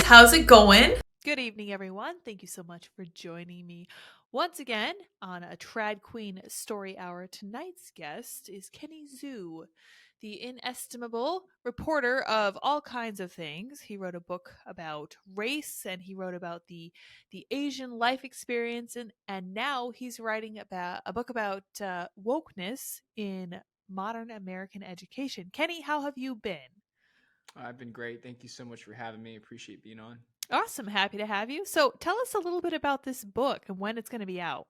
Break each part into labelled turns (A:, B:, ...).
A: How's it going?
B: Good evening, everyone. Thank you so much for joining me once again on a Trad Queen Story Hour. Tonight's guest is Kenny Zhu, the inestimable reporter of all kinds of things. He wrote a book about race, and he wrote about the Asian life experience, and now he's writing about a book about wokeness in modern American education. Kenny, how have you been?
C: I've been great. Thank you so much for having me. Appreciate being on.
B: Awesome. Happy to have you. So tell us a little bit about this book and when it's going to be out.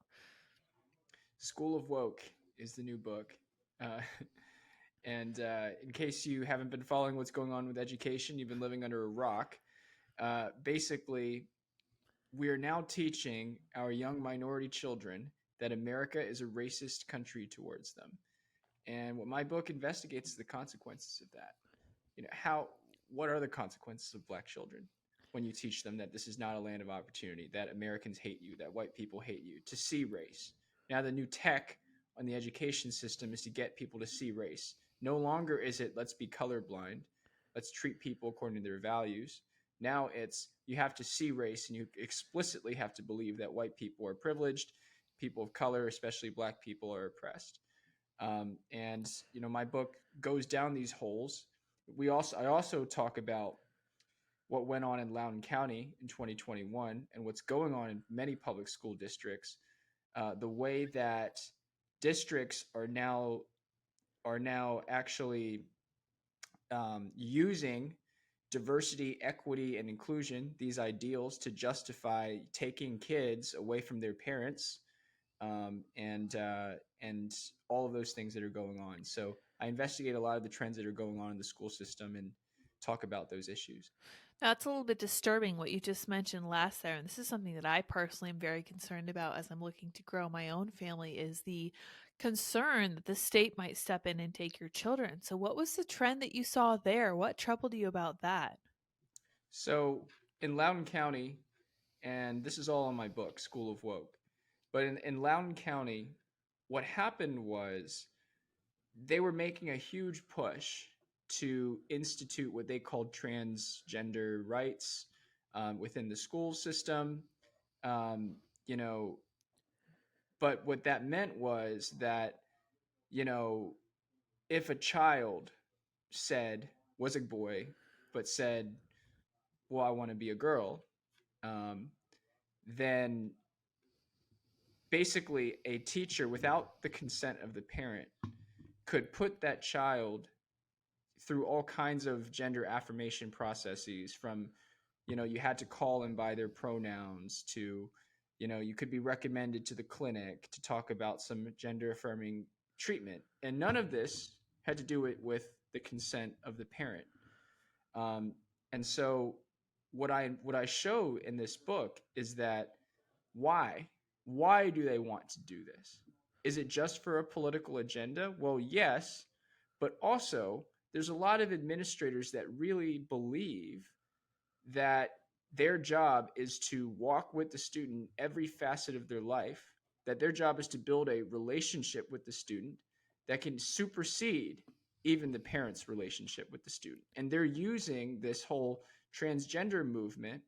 C: School of Woke is the new book. Uh, and in case you haven't been following what's going on with education, you've been living under a rock. Basically, we are now teaching our young minority children that America is a racist country towards them. And what my book investigates is the consequences of that. What are the consequences of black children when you teach them that this is not a land of opportunity, that Americans hate you, that white people hate you, to see race? Now the new tech on the education system is to get people to see race. No longer is it let's be colorblind, let's treat people according to their values. Now it's you have to see race, and you explicitly have to believe that white people are privileged, people of color, especially black people, are oppressed. And my book goes down these holes. I also talk about what went on in Loudoun County in 2021 and what's going on in many public school districts. The way that districts are now actually using diversity, equity, and inclusion, these ideals, to justify taking kids away from their parents, and all of those things that are going on. So I investigate a lot of the trends that are going on in the school system and talk about those issues.
B: Now, it's a little bit disturbing what you just mentioned last there, and this is something that I personally am very concerned about as I'm looking to grow my own family, is the concern that the state might step in and take your children. So what was the trend that you saw there? What troubled you about that?
C: So in Loudoun County, and this is all in my book, School of Woke, but in Loudoun County, what happened was they were making a huge push to institute what they called transgender rights within the school system. Um, you know, but what that meant was that, you know, if a child was a boy, but said, well, I want to be a girl, um, then basically a teacher, without the consent of the parent, could put that child through all kinds of gender affirmation processes, from you had to call them by their pronouns, to you could be recommended to the clinic to talk about some gender affirming treatment, and none of this had to do it with the consent of the parent. And so what I show in this book is that why why do they want to do this? Is it just for a political agenda? Well, yes, but also there's a lot of administrators that really believe that their job is to walk with the student every facet of their life, that their job is to build a relationship with the student that can supersede even the parent's relationship with the student. And they're using this whole transgender movement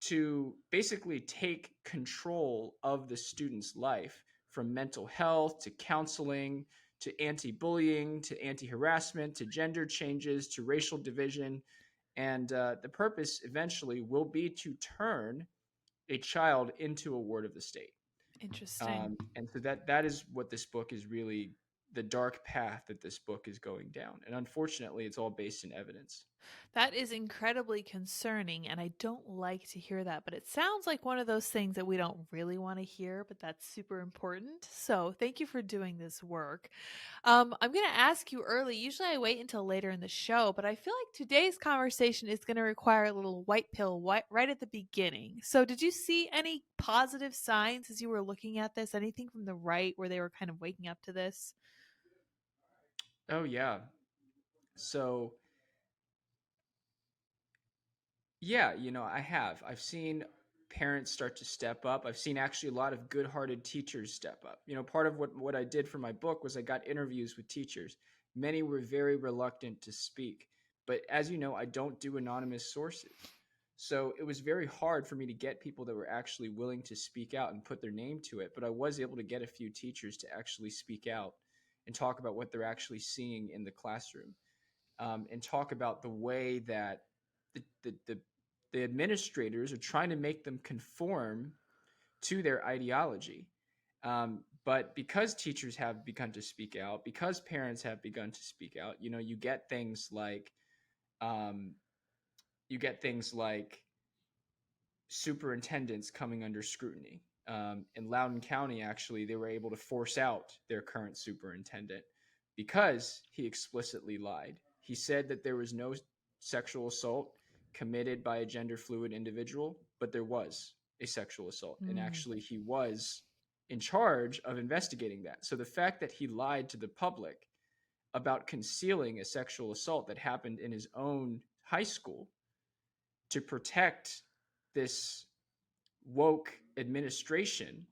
C: to basically take control of the student's life, from mental health to counseling to anti-bullying to anti-harassment to gender changes to racial division. And the purpose eventually will be to turn a child into a ward of the state.
B: Interesting.
C: And so that is what this book is really, the dark path that this book is going down. And unfortunately, it's all based in evidence.
B: That is incredibly concerning, and I don't like to hear that, but it sounds like one of those things that we don't really want to hear, but that's super important. So, thank you for doing this work. I'm going to ask you early. Usually, I wait until later in the show, but I feel like today's conversation is going to require a little white pill right at the beginning. So, did you see any positive signs as you were looking at this? Anything from the right where they were kind of waking up to this?
C: Oh, yeah. So, yeah, I have. I've seen parents start to step up. I've seen actually a lot of good-hearted teachers step up. Part of what I did for my book was I got interviews with teachers. Many were very reluctant to speak. But as you know, I don't do anonymous sources. So it was very hard for me to get people that were actually willing to speak out and put their name to it. But I was able to get a few teachers to actually speak out and talk about what they're actually seeing in the classroom, and talk about the way that the, the, the, the administrators are trying to make them conform to their ideology. But because teachers have begun to speak out, because parents have begun to speak out, you get things like um, superintendents coming under scrutiny. In Loudoun County, actually, they were able to force out their current superintendent because he explicitly lied. He said that there was no sexual assault committed by a gender fluid individual, but there was a sexual assault. And
B: Mm.
C: actually, he was in charge of investigating that. So the fact that he lied to the public about concealing a sexual assault that happened in his own high school to protect this woke administration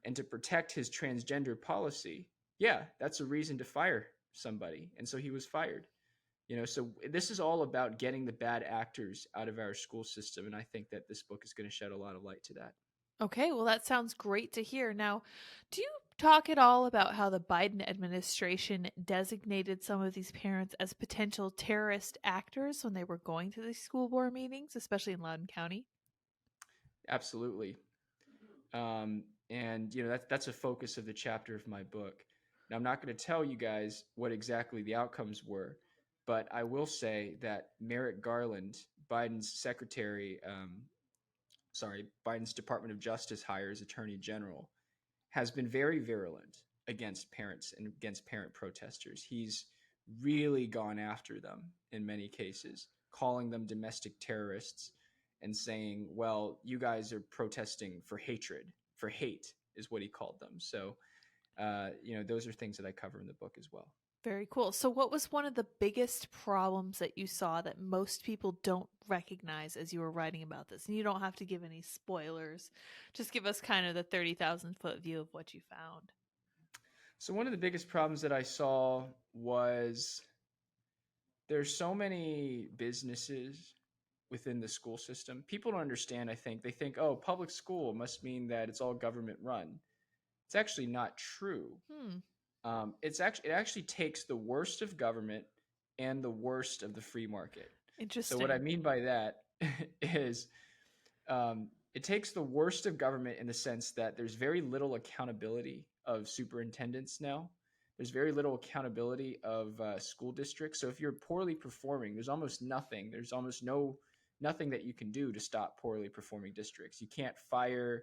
C: and to protect his transgender policy, yeah, that's a reason to fire somebody. And so he was fired. So this is all about getting the bad actors out of our school system. And I think that this book is going to shed a lot of light to that.
B: Okay, well, that sounds great to hear. Now, do you talk at all about how the Biden administration designated some of these parents as potential terrorist actors when they were going to these school board meetings, especially in Loudoun County?
C: Absolutely. And that's a focus of the chapter of my book. Now, I'm not going to tell you guys what exactly the outcomes were, but I will say that Merrick Garland, Biden's secretary, Biden's Department of Justice hires Attorney General, has been very virulent against parents and against parent protesters. He's really gone after them in many cases, calling them domestic terrorists and saying, well, you guys are protesting for hatred, for hate is what he called them. So, those are things that I cover in the book as well.
B: Very cool. So, what was one of the biggest problems that you saw that most people don't recognize as you were writing about this? And you don't have to give any spoilers, just give us kind of the 30,000-foot view of what you found.
C: So, one of the biggest problems that I saw was there's so many businesses within the school system. People don't understand, I think. They think, oh, public school must mean that it's all government run. It's actually not true.
B: Hmm.
C: It actually takes the worst of government and the worst of the free market. So what I
B: Interesting.
C: mean by that is it takes the worst of government in the sense that there's very little accountability of superintendents now. There's very little accountability of school districts. So if you're poorly performing, there's almost nothing. There's almost nothing that you can do to stop poorly performing districts. You can't fire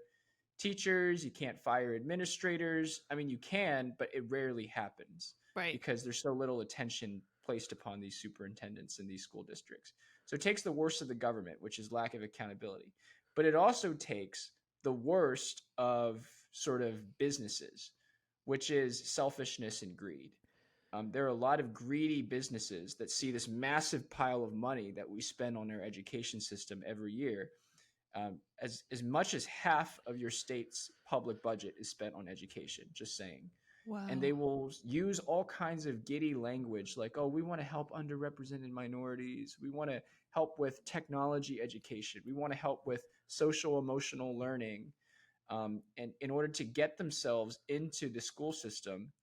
C: teachers, you can't fire administrators. I mean, you can, but it rarely happens
B: Right.
C: because there's so little attention placed upon these superintendents in these school districts. So it takes the worst of the government, which is lack of accountability, but it also takes the worst of sort of businesses, which is selfishness and greed. There are a lot of greedy businesses that see this massive pile of money that we spend on our education system every year. As much as half of your state's public budget is spent on education, just saying. And they
B: Wow.
C: will use all kinds of giddy language like, oh, we want to help underrepresented minorities. We want to help with technology education. We want to help with social emotional learning. And in order to get themselves into the school system,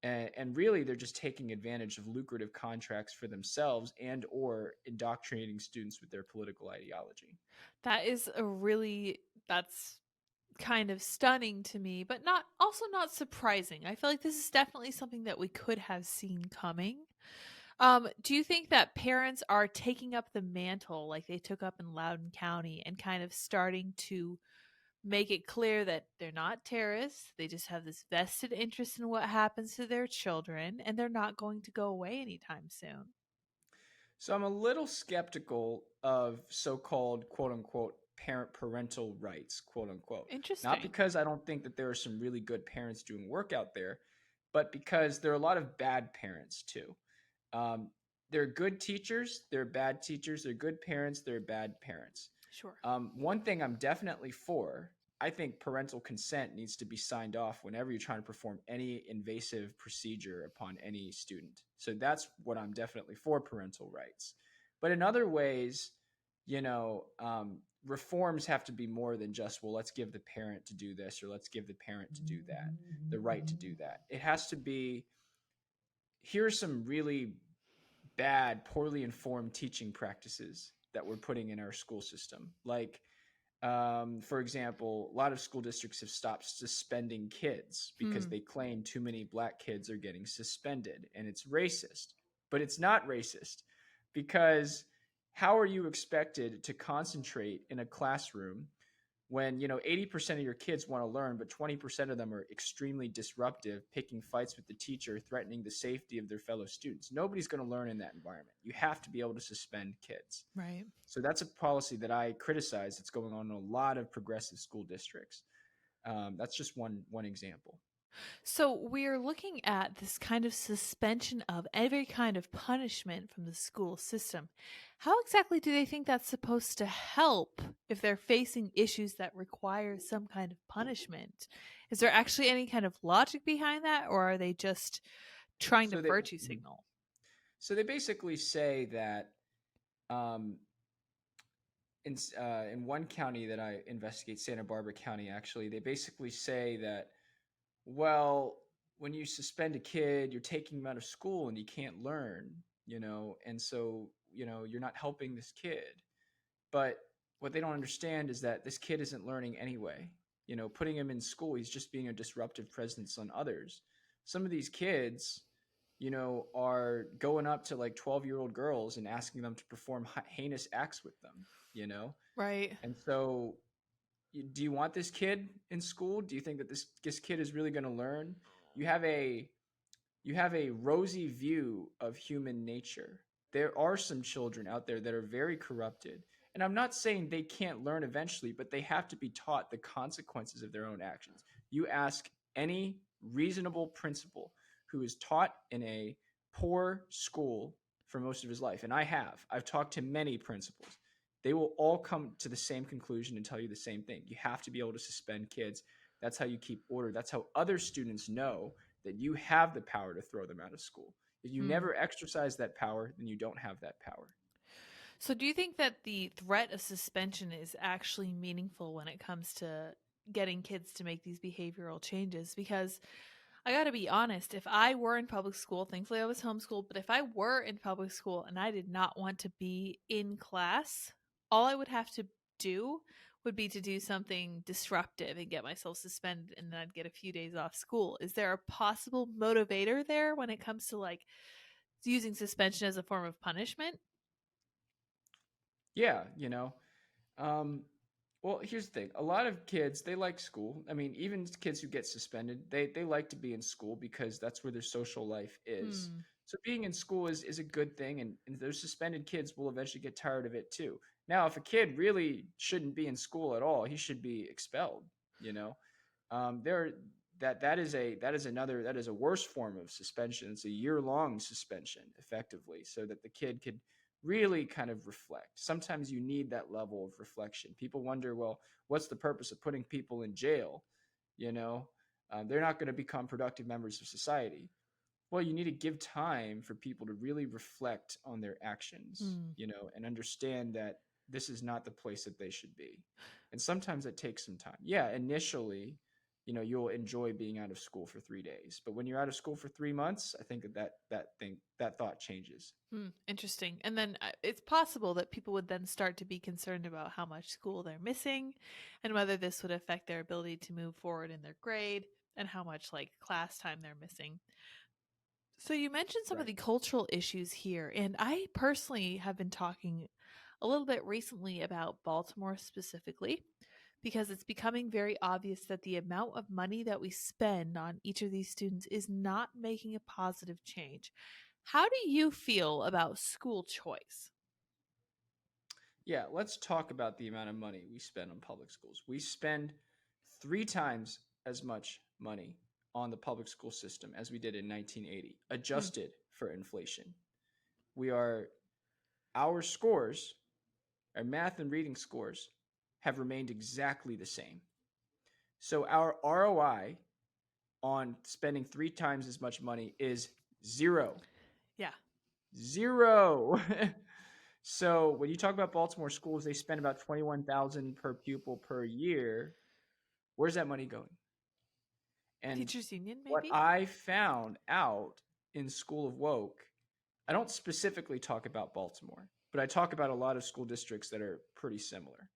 C: and really they're just taking advantage of lucrative contracts for themselves and or indoctrinating students with their political ideology.
B: That is that's kind of stunning to me, but not surprising. I feel like this is definitely something that we could have seen coming. Do you think that parents are taking up the mantle like they took up in Loudoun County and kind of starting to make it clear that they're not terrorists? They just have this vested interest in what happens to their children, and they're not going to go away anytime soon.
C: So I'm a little skeptical of so-called quote unquote parental rights, quote unquote. Not
B: Interesting.
C: because I don't think that there are some really good parents doing work out there, but because there are a lot of bad parents too. Um, there are good teachers, there are bad teachers, there are good parents, there are bad parents.
B: Sure.
C: One thing I'm definitely for, I think parental consent needs to be signed off whenever you're trying to perform any invasive procedure upon any student. So that's what I'm definitely for, parental rights. But in other ways, you know, reforms have to be more than just, well, let's give the parent to do this or let's give the parent to do that, the right to do that. It has to be, here's some really bad, poorly informed teaching practices that we're putting in our school system. Like, for example, a lot of school districts have stopped suspending kids because
B: Hmm.
C: they claim too many black kids are getting suspended, and it's racist. But it's not racist because how are you expected to concentrate in a classroom when 80% of your kids want to learn, but 20% of them are extremely disruptive, picking fights with the teacher, threatening the safety of their fellow students? Nobody's going to learn in that environment. You have to be able to suspend kids.
B: Right.
C: So that's a policy that I criticize that's going on in a lot of progressive school districts. That's just one example.
B: So we're looking at this kind of suspension of every kind of punishment from the school system. How exactly do they think that's supposed to help if they're facing issues that require some kind of punishment? Is there actually any kind of logic behind that, or are they just trying to
C: So they
B: virtue signal?
C: so they basically say that um, in one county that I investigate, Santa Barbara County, actually, they basically say that, well, when you suspend a kid, you're taking them out of school and you can't learn, and so you're not helping this kid. But what they don't understand is that this kid isn't learning anyway. Putting him in school, he's just being a disruptive presence on others. Some of these kids, are going up to like 12-year-old girls and asking them to perform heinous acts with them, you know?
B: Right.
C: And so, do you want this kid in school? Do you think that this kid is really going to learn? You have a you have a rosy view of human nature. There are some children out there that are very corrupted. And I'm not saying they can't learn eventually, but they have to be taught the consequences of their own actions. You ask any reasonable principal who is taught in a poor school for most of his life, and I've talked to many principals. They will all come to the same conclusion and tell you the same thing. You have to be able to suspend kids. That's how you keep order. That's how other students know that you have the power to throw them out of school. If you
B: Hmm.
C: never exercise that power, then you don't have that power.
B: So, do you think that the threat of suspension is actually meaningful when it comes to getting kids to make these behavioral changes? Because I got to be honest, if I were in public school, thankfully I was homeschooled, but if I were in public school and I did not want to be in class, all I would have to do would be to do something disruptive and get myself suspended, and then I'd get a few days off school. Is there a possible motivator there when it comes to like using suspension as a form of punishment?
C: Yeah, Um, well, here's the thing. A lot of kids, they like school. I mean, even kids who get suspended, they like to be in school because that's where their social life is.
B: Hmm.
C: So being in school is a good thing, and those suspended kids will eventually get tired of it too. Now, if a kid really shouldn't be in school at all, he should be expelled, you know. There that is a worse form of suspension. It's a year-long suspension, effectively, so that the kid could really kind of reflect. Sometimes you need that level of reflection. People wonder, well, what's the purpose of putting people in jail? You know, they're not going to become productive members of society. Well, you need to give time for people to really reflect on their actions,
B: Hmm.
C: and understand that this is not the place that they should be. And sometimes it takes some time. Yeah, initially, you'll enjoy being out of school for 3 days, but when you're out of school for 3 months, I think that thought changes.
B: Hmm, interesting. And then it's possible that people would then start to be concerned about how much school they're missing and whether this would affect their ability to move forward in their grade and how much like class time they're missing. So you mentioned some of
C: Right.
B: the cultural issues here, and I personally have been talking a little bit recently about Baltimore specifically because it's becoming very obvious that the amount of money that we spend on each of these students is not making a positive change. How do you feel about school choice?
C: Yeah, let's talk about the amount of money we spend on public schools. We spend 3 times as much money on the public school system as we did in 1980,
B: Hmm.
C: adjusted for inflation. We are our scores, our math and reading scores, have remained exactly the same. So our ROI on spending 3 times as much money is zero.
B: Yeah.
C: Zero. So when you talk about Baltimore schools, they spend about 21,000 per pupil per year. Where's that money going? And
B: Teachers union,
C: what
B: maybe?
C: I found out in School of Woke, I don't specifically talk about Baltimore, but I talk about a lot of school districts that are pretty similar.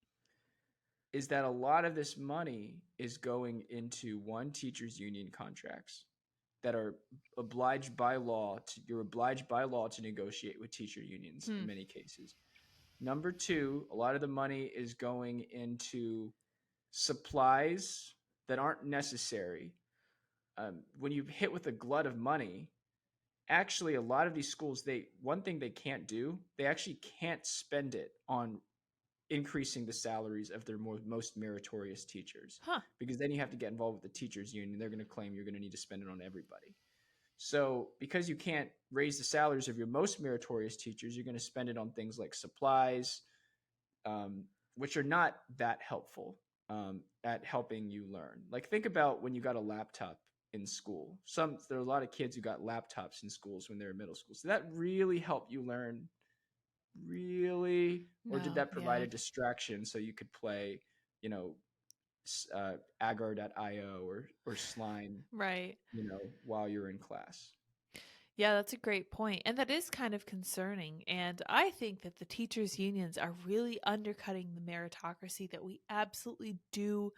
C: Is that a lot of this money is going into one, teachers union contracts that are obliged by law to you're obliged by law to negotiate with teacher unions in
B: Hmm.
C: many cases. Number two, a lot of the money is going into supplies that aren't necessary. When you hit with a glut of money, actually a lot of these schools, they one thing they can't do, they actually can't spend it on increasing the salaries of their most meritorious teachers,
B: Huh.
C: because then you have to get involved with the teachers union. They're going to claim you're going to need to spend it on everybody. So because you can't raise the salaries of your most meritorious teachers, you're going to spend it on things like supplies, um, which are not that helpful at helping you learn. Like think about when you got a laptop in school. There are a lot of kids who got laptops in schools when they were in middle school. So that really helped you learn, really, or did
B: No,
C: that provide
B: yeah.
C: a distraction so you could play, you know, agar.io or Slime,
B: Right.
C: while you're in class?
B: Yeah, that's a great point. And that is kind of concerning. And I think that the teachers' unions are really undercutting the meritocracy that we absolutely do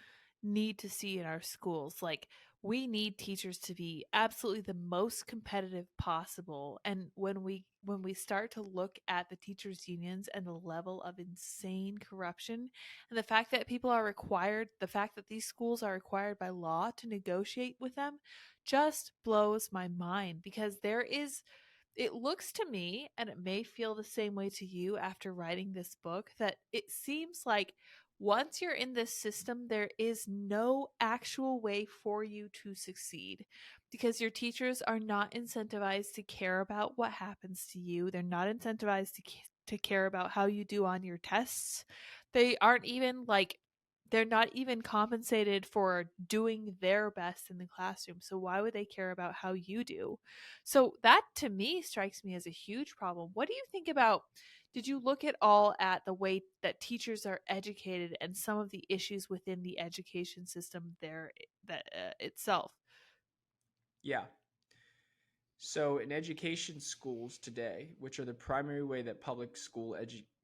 B: need to see in our schools. Like, we need teachers to be absolutely the most competitive possible. And when we start to look at the teachers' unions and the level of insane corruption and the fact that the fact that these schools are required by law to negotiate with them just blows my mind because it looks to me, and it may feel the same way to you after writing this book, that it seems like once you're in this system, there is no actual way for you to succeed because your teachers are not incentivized to care about what happens to you. They're not incentivized to care about how you do on your tests. They aren't even like they're not even compensated for doing their best in the classroom. So why would they care about how you do? So that to me strikes me as a huge problem. What do you think about did you look at all at the way that teachers are educated and some of the issues within the education system there that itself?
C: Yeah. So in education schools today, which are the primary way that public school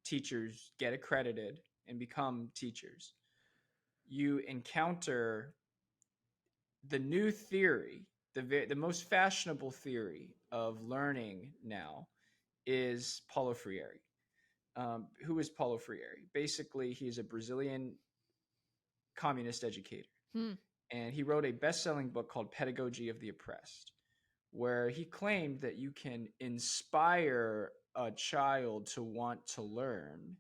C: teachers get accredited and become teachers, you encounter the new theory, the most fashionable theory of learning now is Paulo Freire. Who is Paulo Freire? Basically, he's a Brazilian communist educator,
B: Hmm.
C: and he wrote a best-selling book called Pedagogy of the Oppressed, where he claimed that you can inspire a child to want to learn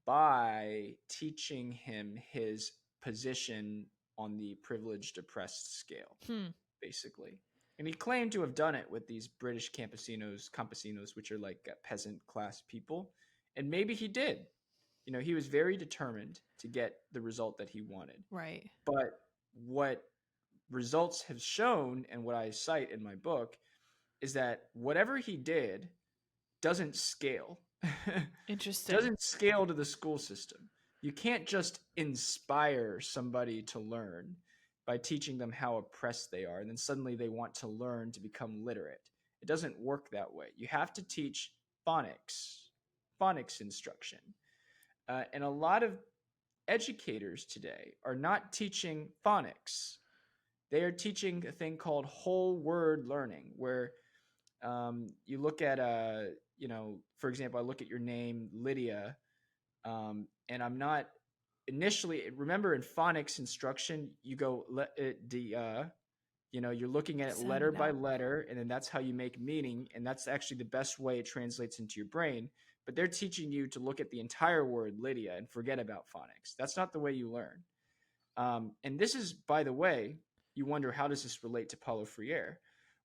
C: by teaching him his position on the privileged oppressed scale,
B: Hmm.
C: basically. And he claimed to have done it with these British campesinos, which are like peasant class people. And maybe he did. He was very determined to get the result that he wanted.
B: Right.
C: But what results have shown, and what I cite in my book, is that whatever he did doesn't scale.
B: Interesting.
C: Doesn't scale to the school system. You can't just inspire somebody to learn by teaching them how oppressed they are, and then suddenly they want to learn to become literate. It doesn't work that way. You have to teach phonics instruction. And a lot of educators today are not teaching phonics. They are teaching a thing called whole word learning, where you look at for example, I look at your name, Lydia, and I'm not initially. Remember, in phonics instruction, you go you're looking at it
B: Sound
C: letter
B: it
C: by
B: out.
C: letter, and then that's how you make meaning, and that's actually the best way it translates into your brain. But they're teaching you to look at the entire word Lydia and forget about phonics. That's not the way you learn. And this is, by the way, you wonder, how does this relate to Paulo Freire?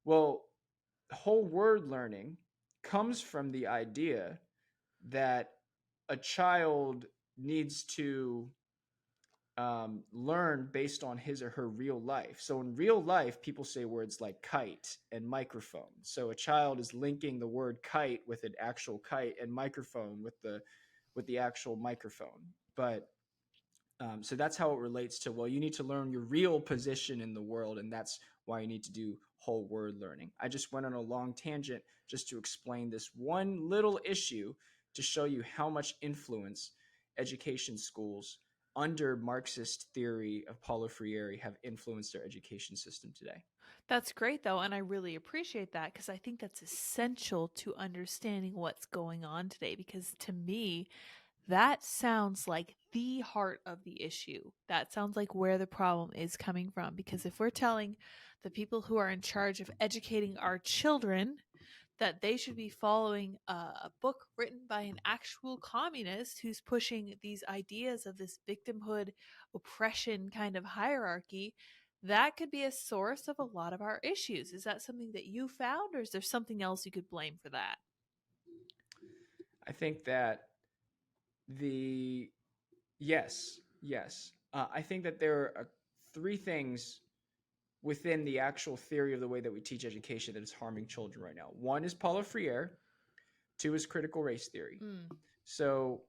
C: Well, whole word learning comes from the idea that a child needs to learn based on his or her real life. So in real life, people say words like kite and microphone. So a child is linking the word kite with an actual kite, and microphone with the actual microphone. But so that's how it relates to, well, you need to learn your real position in the world, and that's why you need to do whole word learning. I just went on a long tangent just to explain this one little issue to show you how much influence education schools under Marxist theory of Paulo Freire have influenced our education system today.
B: That's great, though, and I really appreciate that because I think that's essential to understanding what's going on today. Because to me, that sounds like the heart of the issue. That sounds like where the problem is coming from. Because if we're telling the people who are in charge of educating our children that they should be following a book written by an actual communist who's pushing these ideas of this victimhood oppression kind of hierarchy, that could be a source of a lot of our issues. Is that something that you found, or is there something else you could blame for that?
C: I think that the yes. I think that there are three things within the actual theory of the way that we teach education that is harming children right now. One is Paulo Freire. Two is critical race theory.
B: Mm,
C: So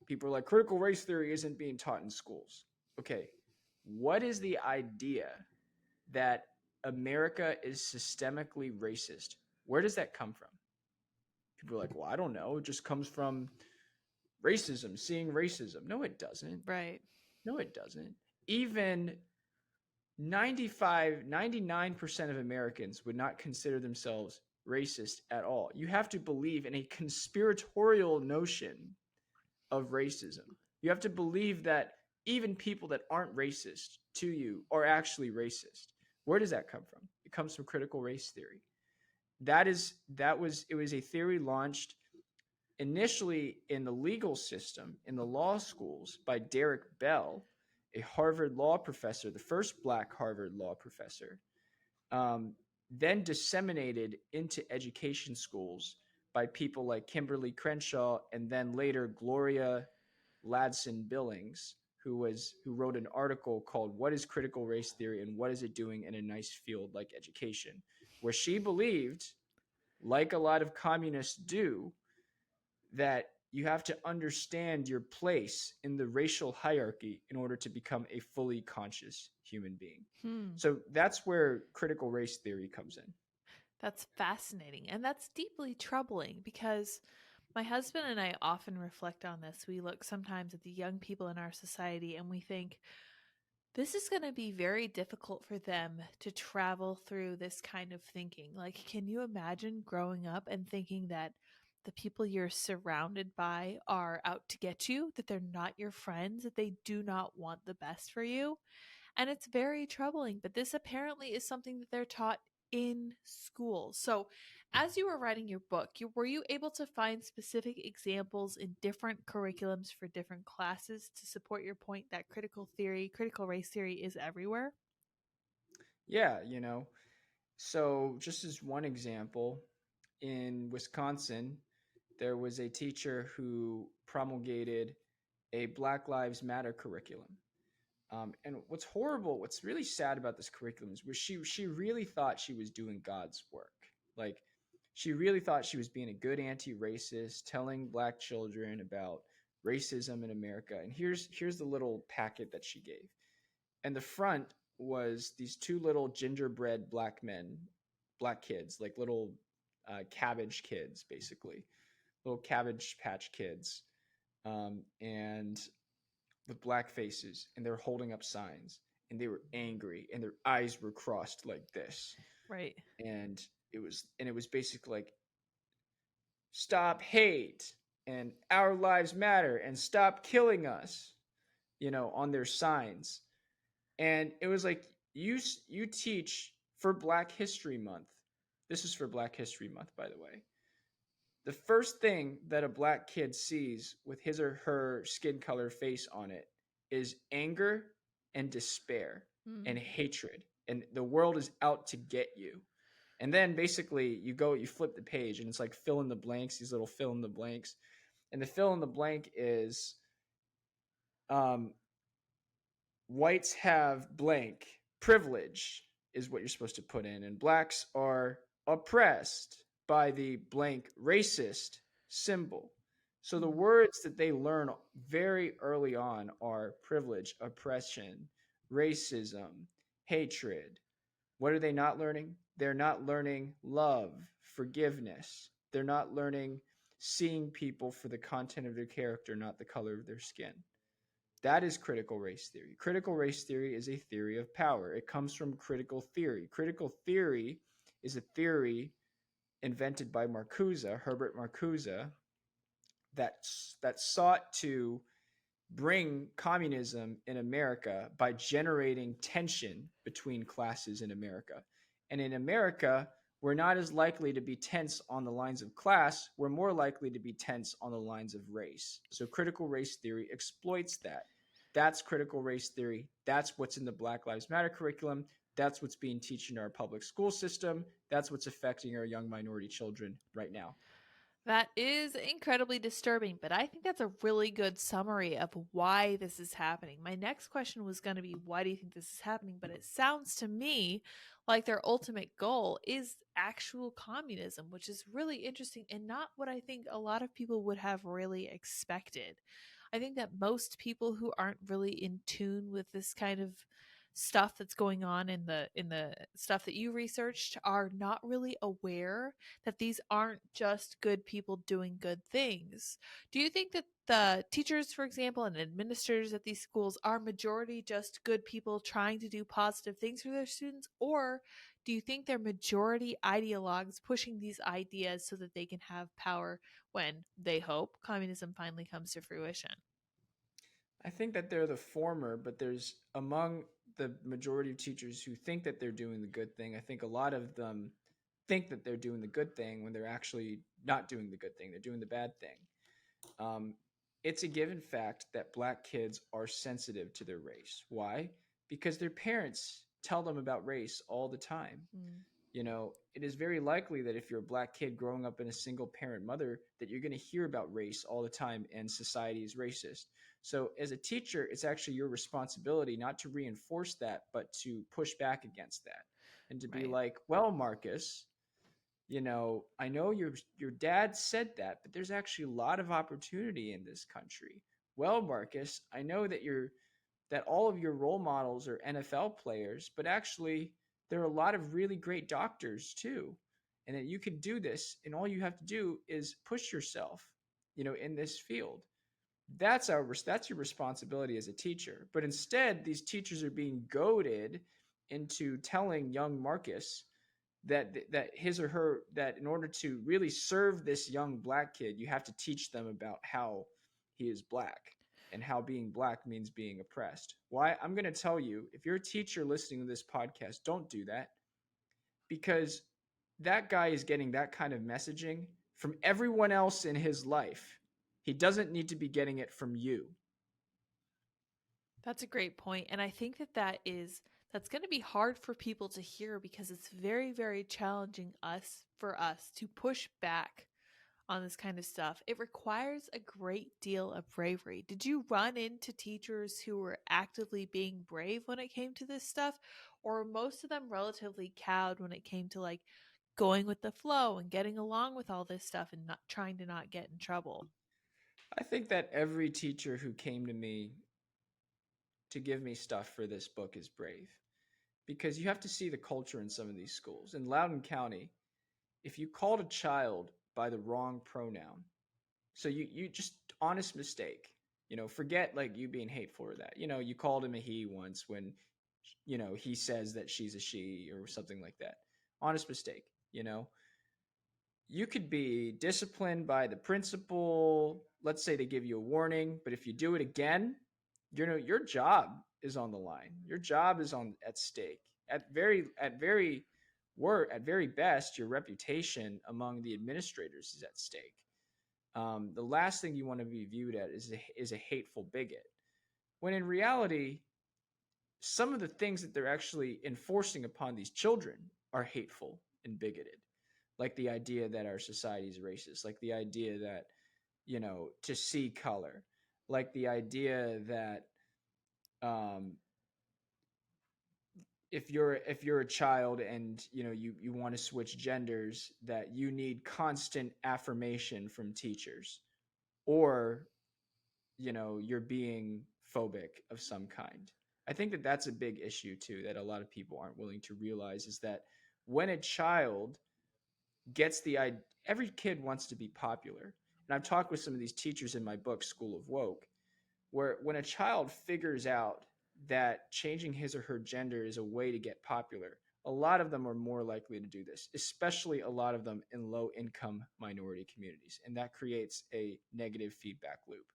C: people are like, critical race theory isn't being taught in schools. Okay, what is the idea that America is systemically racist? Where does that come from? People are like, well, I don't know. It just comes from racism, seeing racism. No, it doesn't.
B: right.
C: No, it doesn't. Even 99% of Americans would not consider themselves racist at all. You have to believe in a conspiratorial notion of racism. You have to believe that even people that aren't racist to you are actually racist. Where does that come from? It comes from critical race theory. It was a theory launched initially in the legal system, in the law schools, by Derek Bell, a Harvard law professor, the first black Harvard law professor, then disseminated into education schools by people like Kimberly Crenshaw and then later Gloria Ladson Billings, who wrote an article called "What is Critical Race Theory and What is It Doing in a Nice Field Like Education," where she believed, like a lot of communists do, that you have to understand your place in the racial hierarchy in order to become a fully conscious human being.
B: Hmm.
C: So that's where critical race theory comes in.
B: That's fascinating. And that's deeply troubling because my husband and I often reflect on this. We look sometimes at the young people in our society and we think, this is going to be very difficult for them to travel through this kind of thinking. Like, can you imagine growing up and thinking that the people you're surrounded by are out to get you, that they're not your friends, that they do not want the best for you? And it's very troubling, but this apparently is something that they're taught in school. So, as you were writing your book, were you able to find specific examples in different curriculums for different classes to support your point that critical race theory is everywhere?
C: Yeah, So, just as one example, in Wisconsin, there was a teacher who promulgated a Black Lives Matter curriculum. And what's really sad about this curriculum is where she really thought she was doing God's work. Like, she really thought she was being a good anti-racist, telling black children about racism in America. And here's the little packet that she gave. And the front was these two little gingerbread black kids, like little cabbage kids, basically, little Cabbage Patch Kids, and with black faces, and they were holding up signs, and they were angry, and their eyes were crossed like this,
B: Right.
C: and it was basically like, stop hate and our lives matter and stop killing us, on their signs. And it was like, you teach for Black History Month. This is for Black History Month, by the way. The first thing that a black kid sees with his or her skin color face on it is anger and despair and
B: Mm.
C: hatred. And the world is out to get you. And then basically you flip the page and it's like fill in the blanks, these little fill in the blanks. And the fill in the blank is, um, whites have blank privilege is what you're supposed to put in, and blacks are oppressed by the blank racist symbol. So the
B: Mm.
C: words that they learn very early on are privilege, oppression, racism, hatred. What are they not learning? They're not learning love, forgiveness. They're not learning seeing people for the content of their character, not the color of their skin. That is critical race theory. Critical race theory is a theory of power. It comes from critical theory. Critical theory is a theory invented by Marcuse, Herbert Marcuse, that sought to bring communism in America by generating tension between classes in America. And in America, we're not as likely to be tense on the lines of class, we're more likely to be tense on the lines of race. So critical race theory exploits that. That's critical race theory. That's what's in the Black Lives Matter curriculum. That's what's being taught in our public school system. That's what's affecting our young minority children right now.
B: That is incredibly disturbing, but I think that's a really good summary of why this is happening. My next question was going to be, why do you think this is happening? But it sounds to me like their ultimate goal is actual communism, which is really interesting and not what I think a lot of people would have really expected. I think that most people who aren't really in tune with this kind of stuff that's going on in the stuff that you researched are not really aware that these aren't just good people doing good things. Do you think that the teachers, for example, and administrators at these schools are majority just good people trying to do positive things for their students? Or do you think they're majority ideologues pushing these ideas so that they can have power when they hope communism finally comes to fruition?
C: I think that they're the former, but there's among the majority of teachers who think that they're doing the good thing. I think a lot of them think that they're doing the good thing when they're actually not doing the good thing. They're doing the bad thing. Um, it's a given fact that black kids are sensitive to their race. Why? Because their parents tell them about race all the time.
B: Mm.
C: It is very likely that if you're a black kid growing up in a single parent mother, that you're going to hear about race all the time and society is racist. So, as a teacher, it's actually your responsibility not to reinforce that, but to push back against that and to be
B: Right.
C: like, well, Marcus, I know your dad said that, but there's actually a lot of opportunity in this country. Well, Marcus, I know that all of your role models are NFL players, but actually there are a lot of really great doctors too. And that you can do this, and all you have to do is push yourself, in this field. That's your responsibility as a teacher. But instead, these teachers are being goaded into telling young Marcus that his or her that in order to really serve this young black kid, you have to teach them about how he is black and how being black means being oppressed. Why? I'm going to tell you, if you're a teacher listening to this podcast, don't do that, because that guy is getting that kind of messaging from everyone else in his life. He doesn't need to be getting it from you.
B: That's a great point. And I think that that's going to be hard for people to hear because it's very, very challenging for us to push back on this kind of stuff. It requires a great deal of bravery. Did you run into teachers who were actively being brave when it came to this stuff? Or were most of them relatively cowed when it came to like going with the flow and getting along with all this stuff and not trying to not get in trouble?
C: I think that every teacher who came to me to give me stuff for this book is brave, because you have to see the culture in some of these schools. In Loudoun County, if you called a child by the wrong pronoun, so you just honest mistake, forget like you being hateful or that, you called him a he once when, he says that she's a she or something like that. Honest mistake, you could be disciplined by the principal. Let's say they give you a warning, but if you do it again, your job is on the line. Your job is on at stake. At very best, your reputation among the administrators is at stake. The last thing you want to be viewed at is a hateful bigot, when in reality, some of the things that they're actually enforcing upon these children are hateful and bigoted, like the idea that our society is racist, like the idea that, to see color, like the idea that if you're a child and you want to switch genders, that you need constant affirmation from teachers, or you're being phobic of some kind. I think that that's a big issue too, that a lot of people aren't willing to realize, is that when a child gets the idea, every kid wants to be popular. And I've talked with some of these teachers in my book School of Woke, where when a child figures out that changing his or her gender is a way to get popular, a lot of them are more likely to do this, especially a lot of them in low income minority communities. And that creates a negative feedback loop.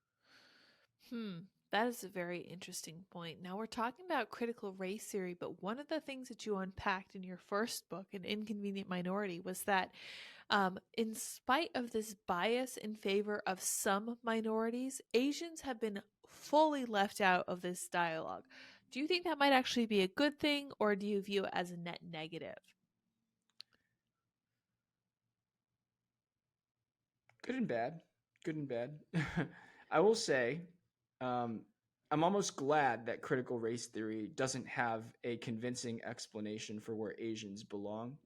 B: Hmm. That is a very interesting point. Now we're talking about critical race theory, but one of the things that you unpacked in your first book, An Inconvenient Minority, was that in spite of this bias in favor of some minorities, Asians have been fully left out of this dialogue. Do you think that might actually be a good thing, or do you view it as a net negative?
C: Good and bad. Good and bad. I will say, um, I'm almost glad that critical race theory doesn't have a convincing explanation for where Asians belong.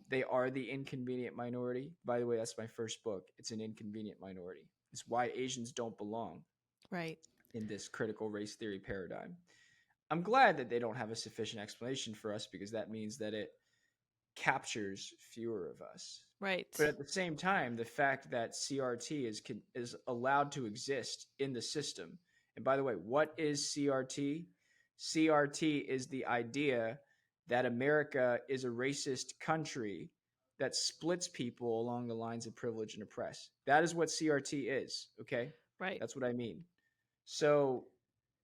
C: They are the inconvenient minority. By the way, that's my first book. It's An Inconvenient Minority. It's why Asians don't belong
B: Right.
C: in this critical race theory paradigm. I'm glad that they don't have a sufficient explanation for us, because that means that it captures fewer of us.
B: Right.
C: But at the same time, the fact that CRT is allowed to exist in the system. And by the way, what is CRT? CRT is the idea that America is a racist country that splits people along the lines of privilege and oppress. That is what CRT is, okay?
B: Right.
C: That's what I mean. So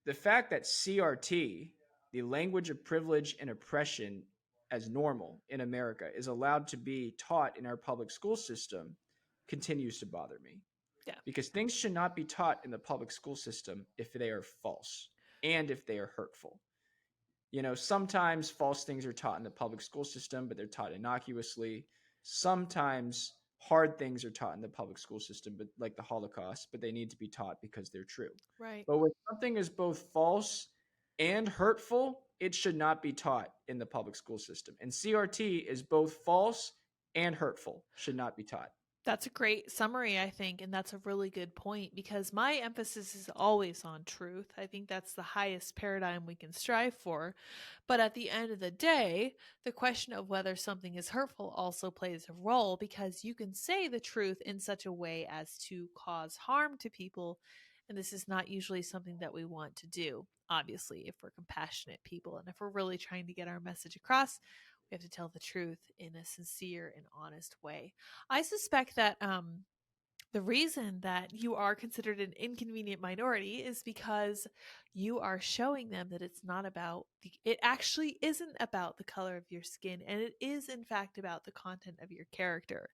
C: the fact that CRT, the language of privilege and oppression as normal in America, is allowed to be taught in our public school system continues to bother me,
B: Yeah.
C: because things should not be taught in the public school system if they are false and if they are hurtful. Sometimes false things are taught in the public school system, but they're taught innocuously. Sometimes hard things are taught in the public school system, but like the Holocaust, but they need to be taught because they're true.
B: Right.
C: But when something is both false and hurtful, it should not be taught in the public school system. And CRT is both false and hurtful, should not be taught.
B: That's a great summary, I think, and that's a really good point because my emphasis is always on truth. I think that's the highest paradigm we can strive for. But at the end of the day, the question of whether something is hurtful also plays a role because you can say the truth in such a way as to cause harm to people. And this is not usually something that we want to do, obviously, if we're compassionate people and if we're really trying to get our message across. We have to tell the truth in a sincere and honest way. I suspect that the reason that you are considered an inconvenient minority is because you are showing them that it's not about it actually isn't about the color of your skin, and it is in fact about the content of your character.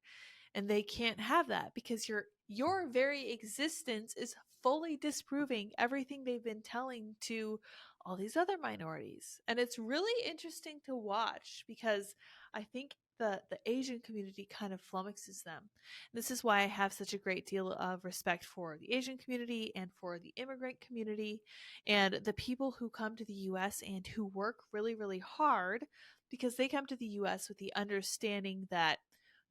B: And they can't have that because your very existence is fully disproving everything they've been telling to all these other minorities. And it's really interesting to watch because I think the Asian community kind of flummoxes them. This is why I have such a great deal of respect for the Asian community and for the immigrant community and the people who come to the US and who work really, really hard because they come to the US with the understanding that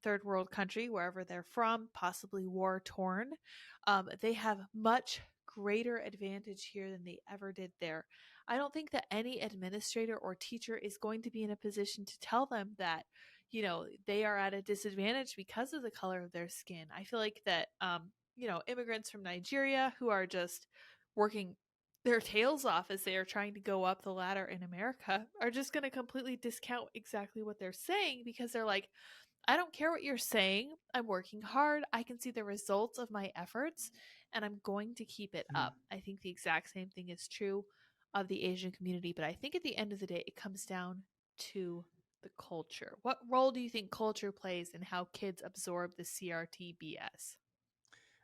B: third world country, wherever they're from, possibly war torn, they have much greater advantage here than they ever did there. I don't think that any administrator or teacher is going to be in a position to tell them that, they are at a disadvantage because of the color of their skin. I feel like that, immigrants from Nigeria who are just working their tails off as they are trying to go up the ladder in America are just going to completely discount exactly what they're saying because they're like, I don't care what you're saying. I'm working hard. I can see the results of my efforts and I'm going to keep it
C: Mhm.
B: up. I think the exact same thing is true of the Asian community, but I think at the end of the day, it comes down to the culture. What role do you think culture plays in how kids absorb the CRT BS?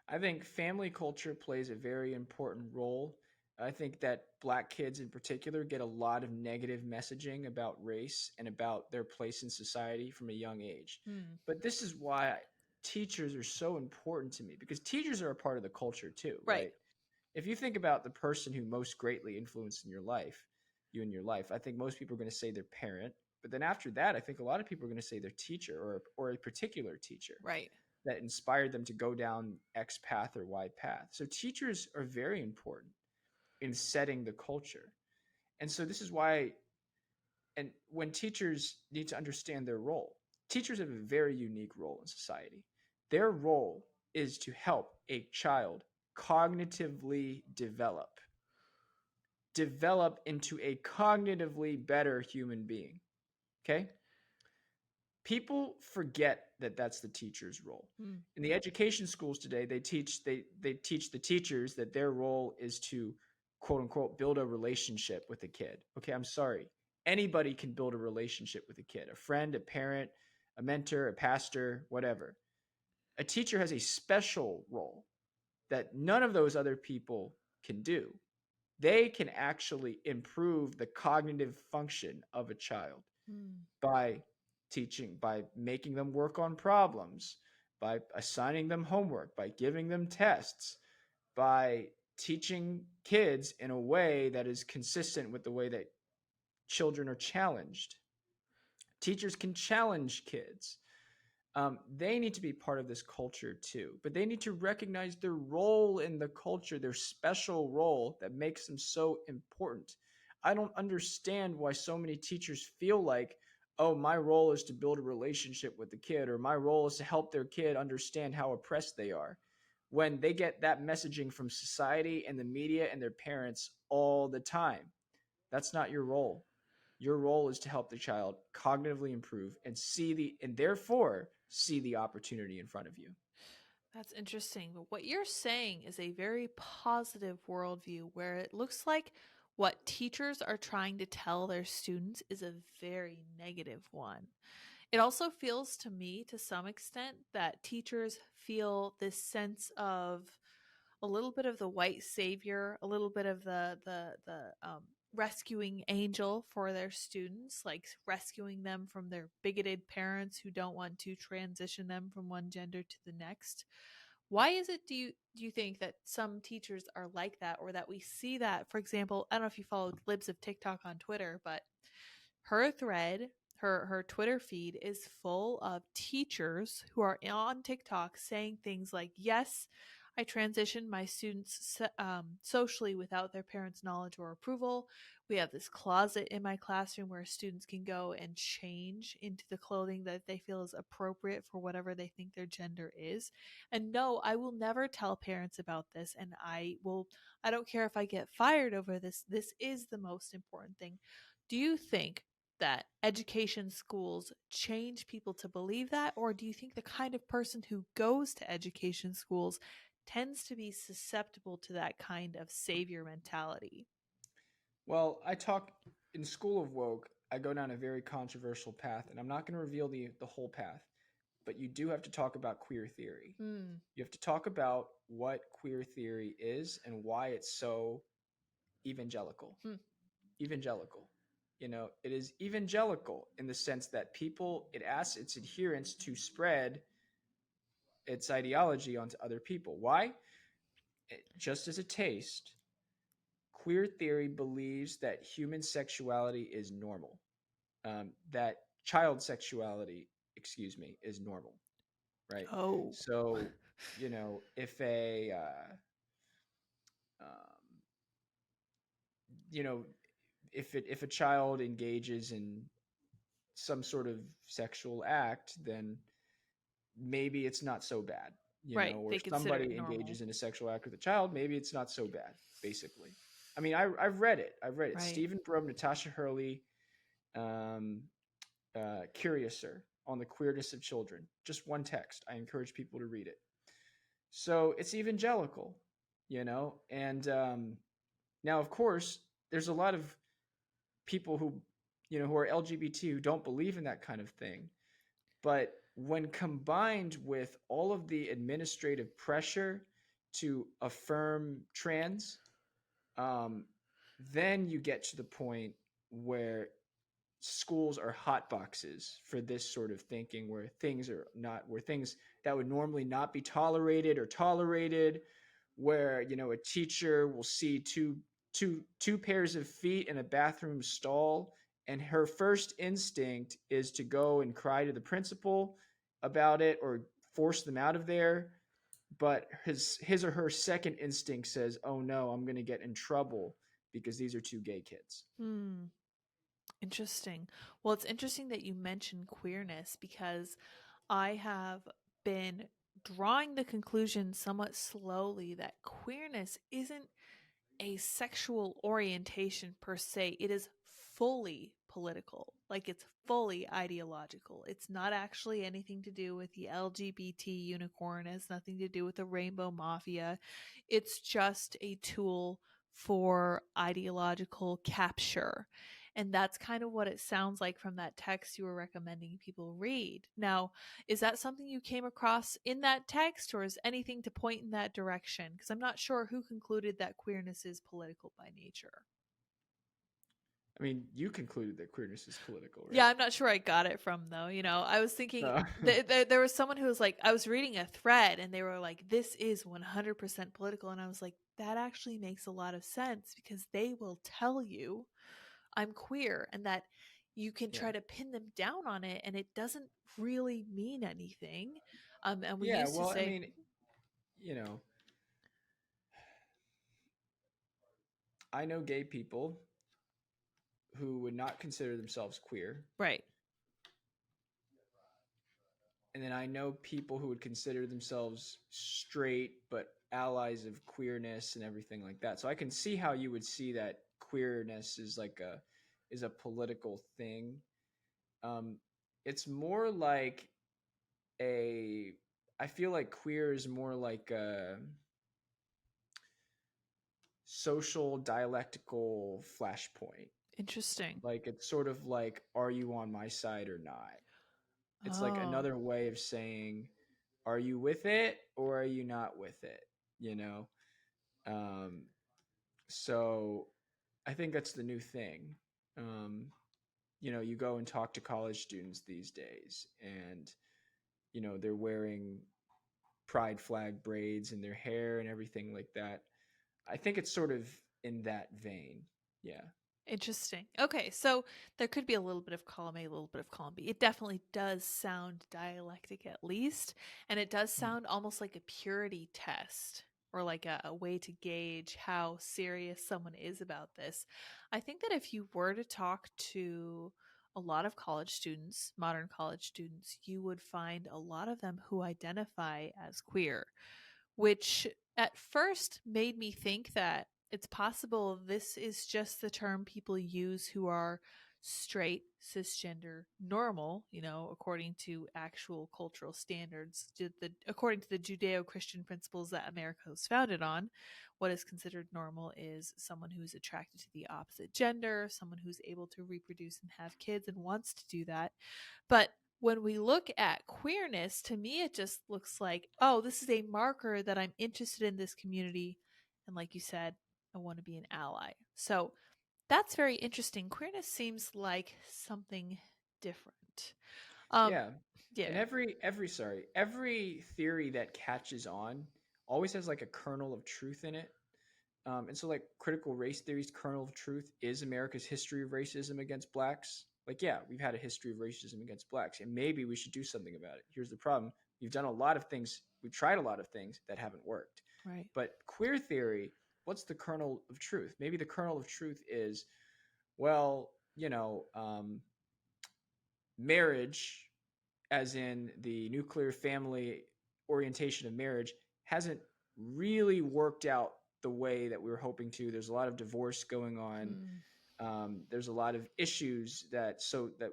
C: I think family culture plays a very important role. I think that black kids in particular get a lot of negative messaging about race and about their place in society from a young age.
B: Hmm.
C: But this is why teachers are so important to me, because teachers are a part of the culture too,
B: Right.
C: right? If you think about the person who most greatly influenced in your life, you in your life? I think most people are going to say their parent, but then after that, I think a lot of people are going to say their teacher or a particular teacher
B: Right.
C: that inspired them to go down X path or Y path. So teachers are very important in setting the culture. And so this is why, and when teachers need to understand their role, teachers have a very unique role in society. Their role is to help a child cognitively develop into a cognitively better human being. Okay? People forget that that's the teacher's role.
B: Hmm.
C: In the education schools today, they teach the teachers that their role is to quote unquote build a relationship with a kid. Okay, I'm sorry. Anybody can build a relationship with a kid, a friend, a parent, a mentor, a pastor, whatever. A teacher has a special role that none of those other people can do. They can actually improve the cognitive function of a child
B: Hmm.
C: by teaching, by making them work on problems, by assigning them homework, by giving them tests, by teaching kids in a way that is consistent with the way that children are challenged. Teachers can challenge kids. They need to be part of this culture too, but they need to recognize their role in the culture, their special role that makes them so important. I don't understand why so many teachers feel like, oh, my role is to build a relationship with the kid, or my role is to help their kid understand how oppressed they are, when they get that messaging from society and the media and their parents all the time. That's not your role. Your role is to help the child cognitively improve and therefore see the opportunity in front of you.
B: That's interesting. But what you're saying is a very positive worldview where it looks like what teachers are trying to tell their students is a very negative one. It also feels to me, to some extent, that teachers feel this sense of a little bit of the white savior, a little bit of the rescuing angel for their students, like rescuing them from their bigoted parents who don't want to transition them from one gender to the next. Why is it, do you think that some teachers are like that, or that we see that? For example, I don't know if you follow Libs of TikTok on Twitter, but her thread, her Twitter feed is full of teachers who are on TikTok saying things like, "Yes, I transitioned my students socially without their parents' knowledge or approval. We have this closet in my classroom where students can go and change into the clothing that they feel is appropriate for whatever they think their gender is. And no, I will never tell parents about this, and I don't care if I get fired over this. This is the most important thing." Do you think that education schools change people to believe that? Or do you think the kind of person who goes to education schools tends to be susceptible to that kind of savior mentality?
C: Well, I talk in School of Woke, I go down a very controversial path, and I'm not going to reveal the whole path, but you do have to talk about queer theory.
B: Hmm.
C: You have to talk about what queer theory is and why it's so evangelical.
B: Hmm.
C: Evangelical. It is evangelical in the sense that it asks its adherents to spread its ideology onto other people. Why? Just as a taste, queer theory believes that human sexuality is normal, that child sexuality, excuse me, is normal, right?
B: Oh.
C: So, if um, you know, if a child engages in some sort of sexual act, then maybe it's not so bad,
B: Right.
C: or
B: They consider it
C: somebody
B: normal.
C: engages in a sexual act with a child, maybe it's not so bad, basically. I mean, I've read it. I've read it.
B: Right.
C: Stephen Brum, Natasha Hurley, um, Curiouser on the queerness of children. Just one text. I encourage people to read it. So it's evangelical, and now, of course, there's a lot of people who are LGBT who don't believe in that kind of thing. But when combined with all of the administrative pressure to affirm trans, um, then you get to the point where schools are hot boxes for this sort of thinking, where things that would normally not be tolerated or tolerated, where a teacher will see two two pairs of feet in a bathroom stall, and her first instinct is to go and cry to the principal about it or force them out of there. But his or her second instinct says, "Oh no, I'm going to get in trouble because these are two gay kids."
B: Hmm. Interesting. Well, it's interesting that you mentioned queerness because I have been drawing the conclusion somewhat slowly that queerness isn't a sexual orientation per se. It is fully political. Like it's fully ideological. It's not actually anything to do with the LGBT unicorn. It has nothing to do with the rainbow mafia. It's just a tool for ideological capture. And that's kind of what it sounds like from that text you were recommending people read. Now, is that something you came across in that text, or is anything to point in that direction? Because I'm not sure who concluded that queerness is political by nature.
C: I mean, you concluded that queerness is political,
B: Yeah,
C: right?
B: I'm not sure I got it from though. I was thinking
C: No.
B: there was someone who was like, I was reading a thread and they were like, this is 100% political. And I was like, that actually makes a lot of sense because they will tell you I'm queer and that you can
C: Yeah.
B: try to pin them down on it and it doesn't really mean anything. And we
C: Yeah,
B: used to
C: well, I
B: say,
C: mean, you know, I know gay people who would not consider themselves queer.
B: right,
C: And then I know people who would consider themselves straight but allies of queerness and everything like that. So I can see how you would see that queerness is a political thing. Um, it's more like a I feel like queer is more like a social dialectical flashpoint.
B: interesting.
C: Like it's sort of like, are you on my side or not? It's like
B: Oh,
C: another way of saying, are you with it or are you not with it? You know? Um, so I think that's the new thing. Um, you go and talk to college students these days, and, they're wearing pride flag braids in their hair and everything like that. I think it's sort of in that vein. Yeah.
B: interesting. Okay, so there could be a little bit of column A, a little bit of column B. It definitely does sound dialectic at least, and it does
C: Mm.
B: sound almost like a purity test or like a way to gauge how serious someone is about this. I think that if you were to talk to a lot of college students, modern college students, you would find a lot of them who identify as queer, which at first made me think that it's possible this is just the term people use who are straight, cisgender, normal, according to actual cultural standards, according to the Judeo Christian principles that America was founded on. What is considered normal is someone who's attracted to the opposite gender, someone who's able to reproduce and have kids and wants to do that. But when we look at queerness, to me, it just looks like, oh, this is a marker that I'm interested in this community. And like you said, I want to be an ally. So that's very interesting. Queerness seems like something different. Um,
C: Yeah. And
B: yeah,
C: every theory that catches on always has like a kernel of truth in it. And so, like, critical race theory's kernel of truth is America's history of racism against blacks. Like, yeah, we've had a history of racism against blacks, and maybe we should do something about it. Here's the problem: we've done a lot of things, we've tried a lot of things that haven't worked.
B: right.
C: But queer theory, what's the kernel of truth? Maybe the kernel of truth is, well, marriage, as in the nuclear family orientation of marriage, hasn't really worked out the way that we were hoping to. There's a lot of divorce going on.
B: Mm,
C: There's a lot of issues that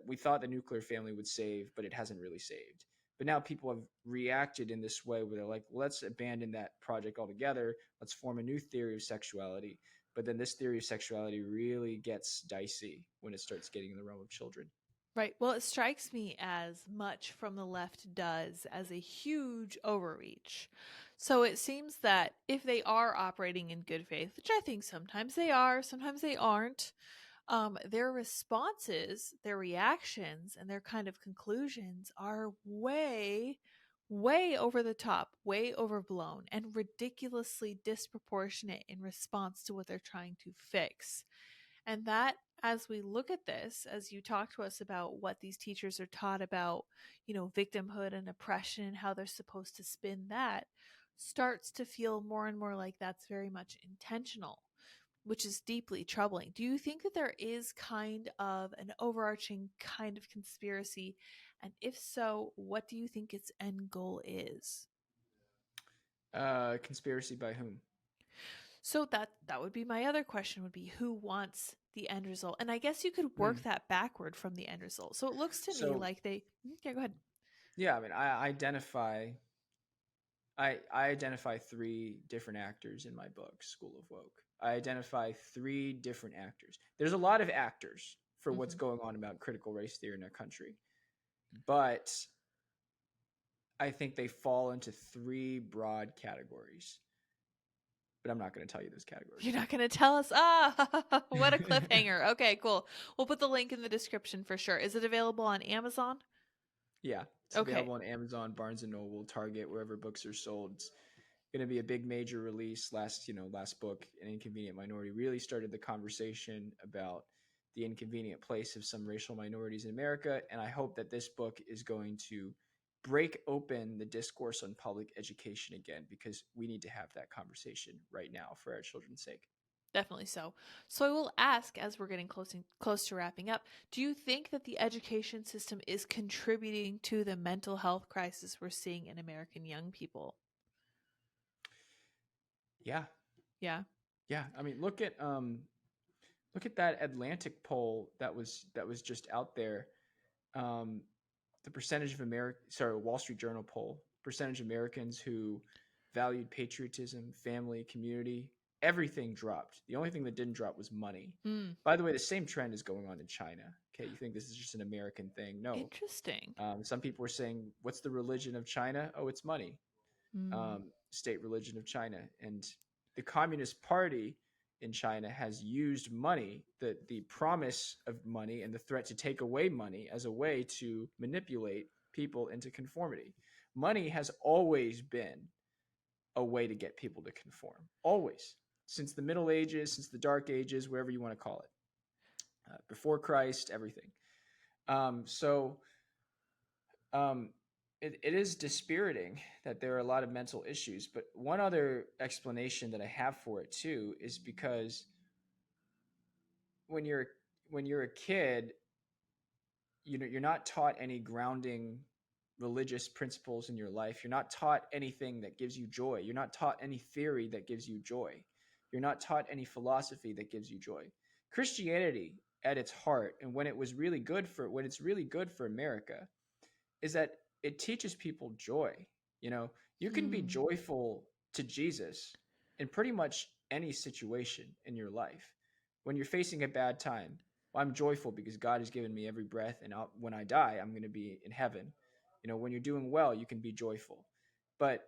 C: we thought the nuclear family would save, but it hasn't really saved. But now people have reacted in this way where they're like, let's abandon that project altogether. Let's form a new theory of sexuality. But then this theory of sexuality really gets dicey when it starts getting in the realm of children.
B: right. Well, it strikes me as much from the left does as a huge overreach. So it seems that if they are operating in good faith, which I think sometimes they are, sometimes they aren't, their responses, their reactions, and their kind of conclusions are way, way over the top, way overblown, and ridiculously disproportionate in response to what they're trying to fix. And that, as we look at this, as you talk to us about what these teachers are taught about, victimhood and oppression and how they're supposed to spin that, starts to feel more and more like that's very much intentional, which is deeply troubling. Do you think that there is kind of an overarching kind of conspiracy? And if so, what do you think its end goal is?
C: Conspiracy by whom?
B: So that would be my other question, would be who wants the end result? And I guess you could work
C: Hmm.
B: that backward from the end result. So it looks to me
C: So
B: like they yeah, go ahead.
C: yeah, I mean, I identify three different actors in my book, School of Woke. I identify three different actors. There's a lot of actors for what's
B: Hmm.
C: going on about critical race theory in our country, but I think they fall into three broad categories. But I'm not going to tell you those
B: You're
C: categories.
B: not going to tell us. Ah, what a cliffhanger. Okay, cool. We'll put the link in the description for sure. Is it available on Amazon?
C: Yeah, it's
B: Okay,
C: available on Amazon, Barnes and Noble, Target, wherever books are sold. It's going to be a big major release. Last book, An Inconvenient Minority, really started the conversation about the inconvenient place of some racial minorities in America, and I hope that this book is going to break open the discourse on public education again, because we need to have that conversation right now for our children's sake.
B: definitely so. So I will ask, as we're getting close to wrapping up, do you think that the education system is contributing to the mental health crisis we're seeing in American young people?
C: Yeah,
B: Yeah.
C: yeah. I mean, look at that Atlantic poll that was just out there. Um, the percentage of Wall Street Journal poll, percentage of Americans who valued patriotism, family, community, everything dropped. The only thing that didn't drop was money.
B: Mm,
C: By the way, the same trend is going on in China. Okay, you think this is just an American thing? No.
B: interesting.
C: Some people were saying, "What's the religion of China?" Oh, it's money.
B: Mm,
C: State religion of China, and the Communist Party in China has used money, the promise of money and the threat to take away money, as a way to manipulate people into conformity. Money has always been a way to get people to conform, always, since the Middle Ages, since the Dark Ages, wherever you want to call it, before Christ, everything. So um, it is dispiriting that there are a lot of mental issues. But one other explanation that I have for it too is because when you're when you're a kid, you're not taught any grounding religious principles in your life. You're not taught anything that gives you joy. You're not taught any theory that gives you joy. You're not taught any philosophy that gives you joy. Christianity at its heart, and when it's really good for America, is that it teaches people joy. You know, you can be
B: mm,
C: joyful to Jesus in pretty much any situation in your life. When you're facing a bad time, well, I'm joyful because God has given me every breath, and when I die, I'm going to be in heaven. You know, when you're doing well, you can be joyful. But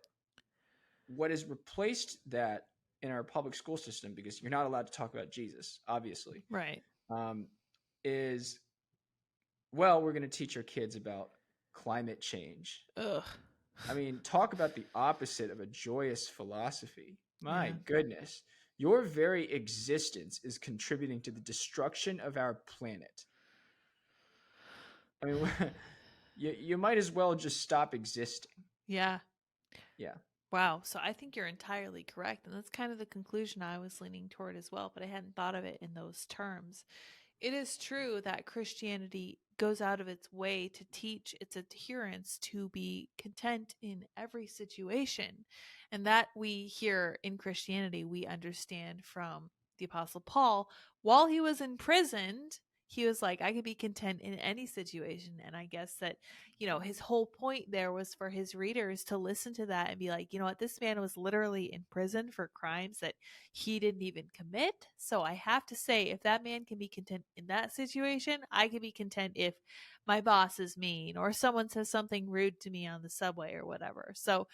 C: what has replaced that in our public school system, because you're not allowed to talk about Jesus, obviously,
B: right.
C: um, is, well, we're going to teach our kids about climate change.
B: Ugh.
C: I mean, talk about the opposite of a joyous philosophy. My
B: Yeah.
C: goodness. Your very existence is contributing to the destruction of our planet. I mean, you might as well just stop existing.
B: Yeah.
C: Yeah.
B: Wow. So I think you're entirely correct. And that's kind of the conclusion I was leaning toward as well, but I hadn't thought of it in those terms. It is true that Christianity goes out of its way to teach its adherents to be content in every situation. And that we here in Christianity, we understand from the Apostle Paul. While he was imprisoned, he was like, I could be content in any situation. And I guess that, his whole point there was for his readers to listen to that and be like, you know what, this man was literally in prison for crimes that he didn't even commit. So I have to say, if that man can be content in that situation, I can be content if my boss is mean or someone says something rude to me on the subway or whatever. So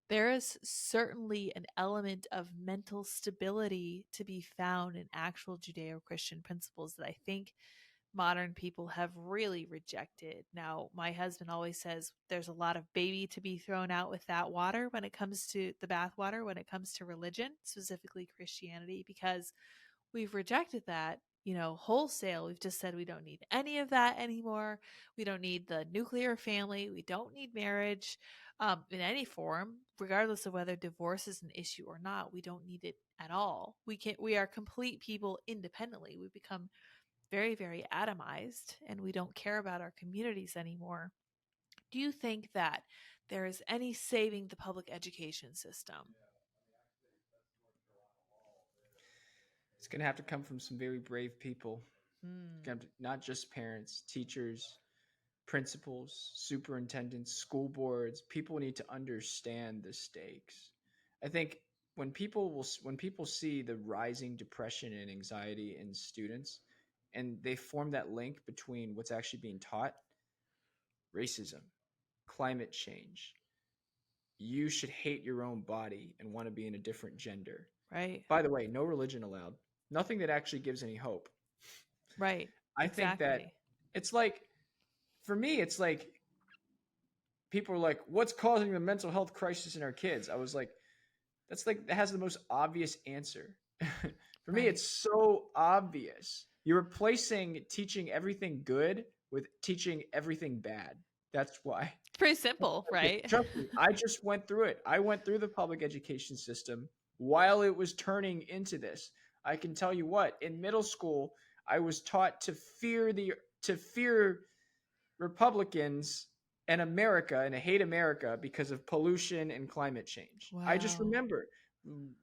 B: there is certainly an element of mental stability to be found in actual Judeo Christian principles that I think modern people have really rejected. Now, my husband always says there's a lot of baby to be thrown out with that water when it comes to the bath water, when it comes to religion, specifically Christianity, because we've rejected that, wholesale. We've just said we don't need any of that anymore. We don't need the nuclear family. We don't need marriage in any form, regardless of whether divorce is an issue or not. We don't need it at all. We are complete people independently. We become very, very atomized, and we don't care about our communities anymore. Do you think that there is any saving the public education system?
C: It's going to have to come from some very brave people.
B: Hmm.
C: Not just parents, teachers, principals, superintendents, school boards. People need to understand the stakes. I think when people see the rising depression and anxiety in students, and they form that link between what's actually being taught, racism, climate change, you should hate your own body and want to be in a different gender.
B: Right.
C: By the way, no religion allowed. Nothing that actually gives any hope.
B: Right.
C: I think that
B: Exactly.
C: it's like, for me, it's like people are like, what's causing the mental health crisis in our kids? I was like, that has the most obvious answer. For me,
B: Right.
C: it's so obvious. You're replacing teaching everything good with teaching everything bad. That's why.
B: It's pretty simple, right?
C: Trust me, I just went through it. I went through the public education system while it was turning into this. I can tell you what, in middle school, I was taught to fear Republicans and America and hate America because of pollution and climate change. I just
B: Wow.
C: remember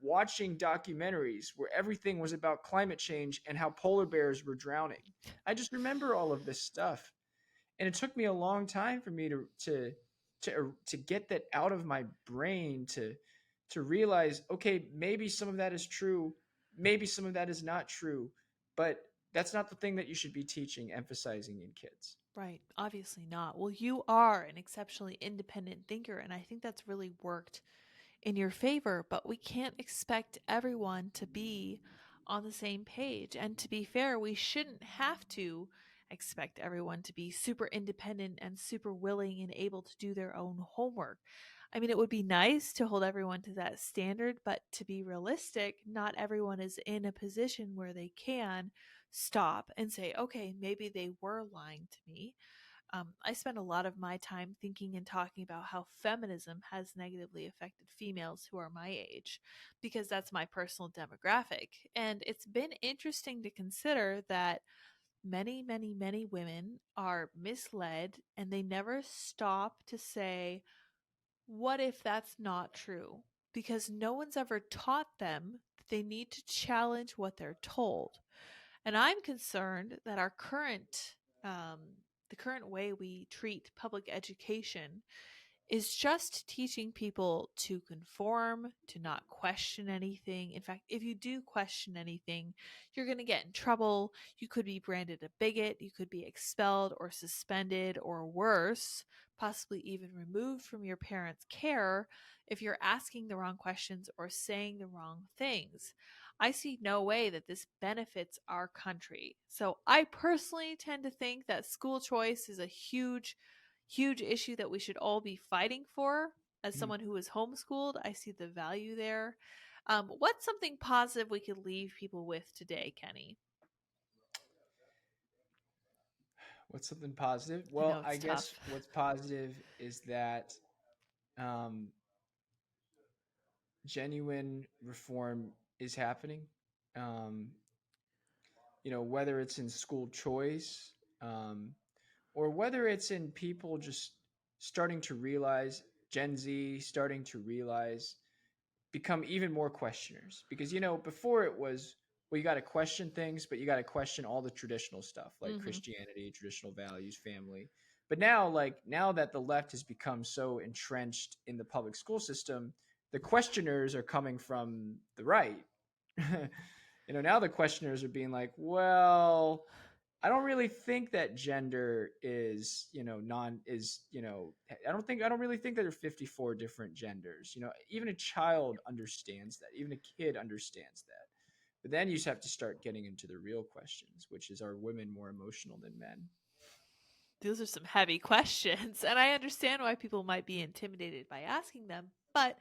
C: watching documentaries where everything was about climate change and how polar bears were drowning. I just remember all of this stuff. And it took me a long time for me to get that out of my brain, to realize, okay, maybe some of that is true, maybe some of that is not true, but that's not the thing that you should be teaching, emphasizing in kids.
B: Right. Obviously not. Well, you are an exceptionally independent thinker, and I think that's really worked in your favor, but we can't expect everyone to be on the same page. And to be fair, we shouldn't have to expect everyone to be super independent and super willing and able to do their own homework. I mean, it would be nice to hold everyone to that standard, but to be realistic, not everyone is in a position where they can stop and say, okay, maybe they were lying to me. I spend a lot of my time thinking and talking about how feminism has negatively affected females who are my age, because that's my personal demographic. And it's been interesting to consider that many, many, many women are misled and they never stop to say, what if that's not true? Because no one's ever taught them that they need to challenge what they're told. And I'm concerned that um, the current way we treat public education is just teaching people to conform, to not question anything. In fact, if you do question anything, you're going to get in trouble. You could be branded a bigot, you could be expelled or suspended or worse, possibly even removed from your parents' care if you're asking the wrong questions or saying the wrong things. I see no way that this benefits our country. So I personally tend to think that school choice is a huge issue that we should all be fighting for. As
C: Mm.
B: someone who is homeschooled, I see the value there. What's something positive we could leave people with today, Kenny?
C: What's something positive?
B: I know
C: Well, I
B: it's
C: guess
B: tough.
C: what's positive is that um, genuine reform is happening. Um, whether it's in school choice, um, or whether it's in people just starting to realize, Gen Z starting to realize, become even more questioners. Because, before it was, well, you got to question things, but you got to question all the traditional stuff like
B: Mm-hmm.
C: Christianity, traditional values, family. But now, now that the left has become so entrenched in the public school system, the questioners are coming from the right. Now the questioners are being like, well, I don't really think that gender is, I don't really think that there are 54 different genders. Even a child understands that. Even a kid understands that. But then you just have to start getting into the real questions, which is, are women more emotional than men?
B: Those are some heavy questions, and I understand why people might be intimidated by asking them, but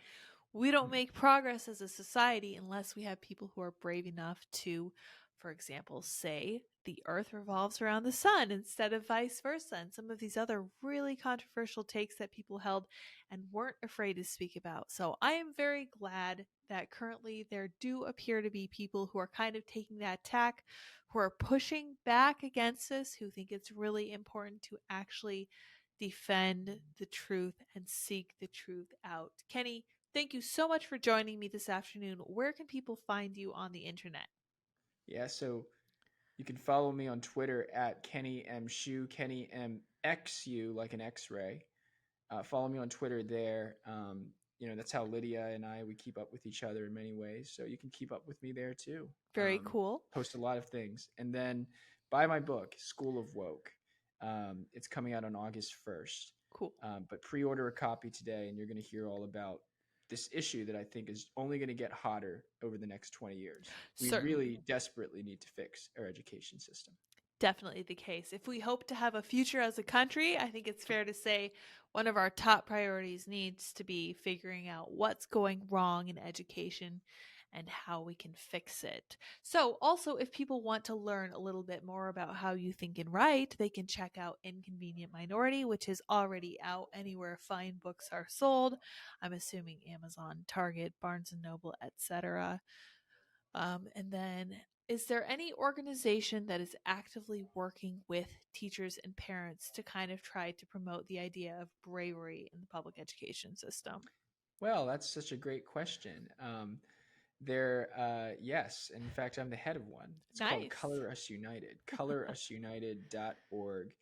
B: we don't
C: Hmm.
B: make progress as a society unless we have people who are brave enough to, for example, say the earth revolves around the sun instead of vice versa, and some of these other really controversial takes that people held and weren't afraid to speak about. So I am very glad that currently there do appear to be people who are kind of taking that tack, who are pushing back against this, who think it's really important to actually defend the truth and seek the truth out. Kenny, thank you so much for joining me this afternoon. Where can people find you on the internet?
C: Yeah, so you can follow me on Twitter at Kenny M Shu, Kenny M X U, like an X-ray. Follow me on Twitter there. That's how Lydia and I we keep up with each other in many ways. So you can keep up with me there too.
B: Very cool.
C: Post a lot of things, and then buy my book, School of Woke. It's coming out on August 1st.
B: Cool.
C: But pre-order a copy today, and you're going to hear all about this issue that I think is only going to get hotter over the next 20 years. We
B: Certainly.
C: really desperately need to fix our education system.
B: Definitely the case. If we hope to have a future as a country, I think it's fair to say one of our top priorities needs to be figuring out what's going wrong in education and how we can fix it. So, also, if people want to learn a little bit more about how you think and write, they can check out Inconvenient Minority, which is already out anywhere fine books are sold. I'm assuming Amazon, Target, Barnes and Noble, etc. And then, is there any organization that is actively working with teachers and parents to kind of try to promote the idea of bravery in the public education system?
C: Well, that's such a great question. Yes, in fact, I'm the head of one. It's called
B: Nice.
C: Color Us United, colorusunited.org.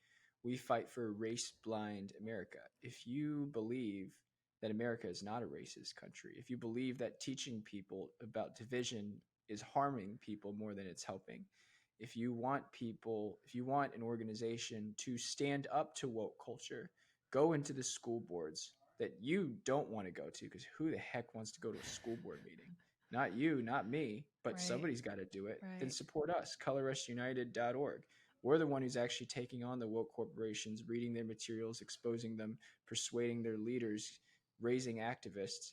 C: We fight for a race blind America. If you believe that America is not a racist country, if you believe that teaching people about division is harming people more than it's helping, if you want an organization to stand up to woke culture, go into the school boards that you don't want to go to, because who the heck wants to go to a school board meeting? Not you, not me, but
B: Right,
C: somebody's got to do it. Then
B: right.
C: support us, colorusunited.org. We're the one who's actually taking on the woke corporations, reading their materials, exposing them, persuading their leaders, raising activists,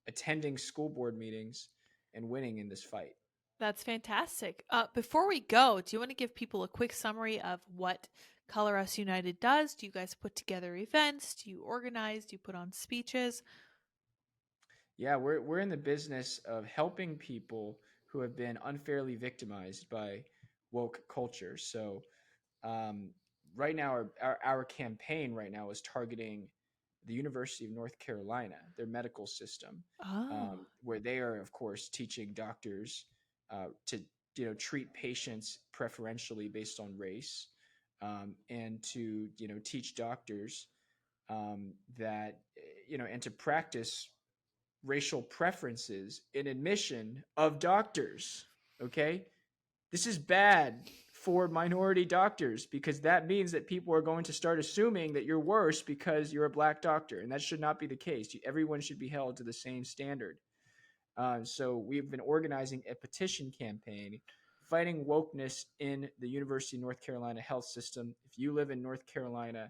C: attending school board meetings, and winning in this fight.
B: That's fantastic. Before we go, do you want to give people a quick summary of what Color Us United does? Do you guys put together events? Do you organize? Do you put on speeches?
C: Yeah, we're in the business of helping people who have been unfairly victimized by woke culture. So um, right now, our campaign right now is targeting the University of North Carolina, their medical system,
B: Oh,
C: where they are, of course, teaching doctors to treat patients preferentially based on race, and to teach doctors that and to practice racial preferences in admission of doctors. Okay, this is bad for minority doctors, because that means that people are going to start assuming that you're worse because you're a black doctor, and that should not be the case. Everyone should be held to the same standard. So we've been organizing a petition campaign fighting wokeness in the University of North Carolina health system. If you live in North Carolina,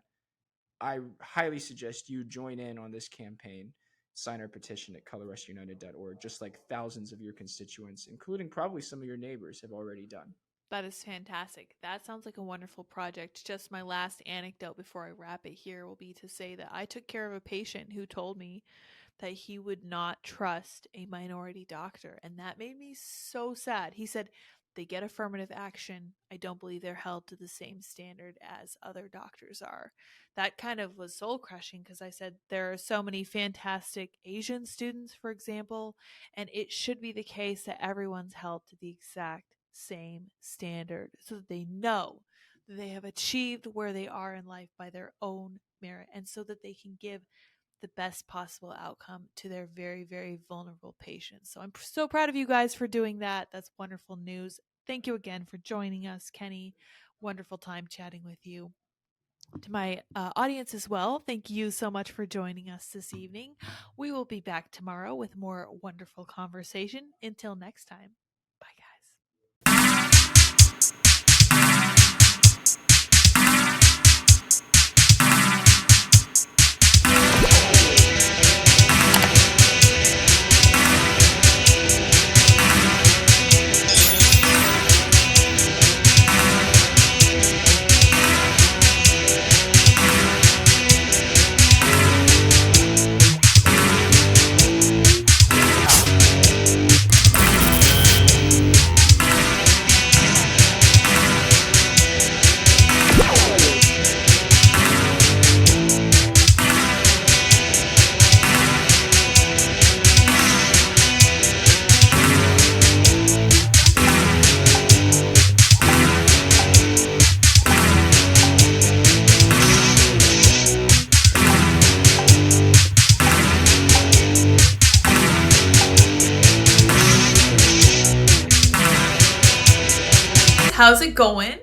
C: I highly suggest you join in on this campaign. Sign our petition at colorusunited.org, just like thousands of your constituents, including probably some of your neighbors, have already done.
B: that is fantastic. That sounds like a wonderful project. Just my last anecdote before I wrap it here will be to say that I took care of a patient who told me that he would not trust a minority doctor. And that made me so sad. He said, they get affirmative action. I don't believe they're held to the same standard as other doctors are. That kind of was soul crushing because I said there are so many fantastic Asian students, for example, and it should be the case that everyone's held to the exact same standard so that they know that they have achieved where they are in life by their own merit and so that they can give the best possible outcome to their very, very vulnerable patients. So I'm so proud of you guys for doing that. That's wonderful news. Thank you again for joining us, Kenny. Wonderful time chatting with you. To my audience as well, thank you so much for joining us this evening. We will be back tomorrow with more wonderful conversation. Until next time, bye, guys. how's it going?